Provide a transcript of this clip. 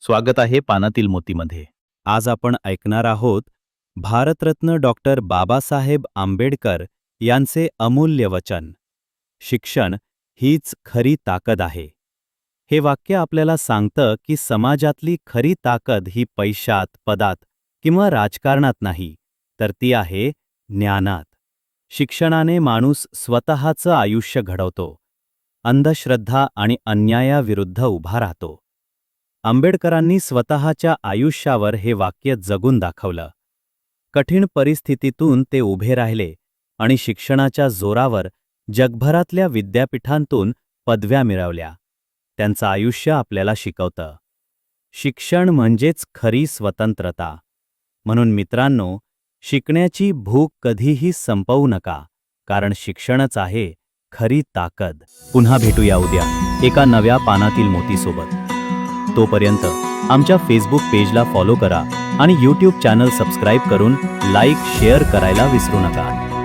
स्वागत आहे पानातील मोतीमध्ये. आज आपण ऐकणार आहोत भारतरत्न डॉक्टर बाबासाहेब आंबेडकर यांचे अमूल्य वचन. शिक्षण हीच खरी ताकद आहे. हे वाक्य आपल्याला सांगतं की समाजातली खरी ताकद ही पैशात, पदात किंवा राजकारणात नाही, तर ती आहे ज्ञानात. शिक्षणाने माणूस स्वतःचं आयुष्य घडवतो, अंधश्रद्धा आणि अन्यायाविरुद्ध उभा राहतो. आंबेडकरांनी स्वतःच्या आयुष्यावर हे वाक्य जगून दाखवलं. कठीण परिस्थितीतून ते उभे राहिले आणि शिक्षणाच्या जोरावर जगभरातल्या विद्यापीठांतून पदव्या मिळवल्या. त्यांचं आयुष्य आपल्याला शिकवतं, शिक्षण म्हणजेच खरी स्वतंत्रता. म्हणून मित्रांनो, शिकण्याची भूक कधीही संपवू नका, कारण शिक्षणच आहे खरी ताकद. पुन्हा भेटूया उद्या एका नव्या पानातील मोतीसोबत. तोपर्यंत आमच्या फेसबुक पेजला फॉलो करा आणि यूट्यूब चॅनल सबस्क्राईब करून लाईक शेअर करायला विसरू नका.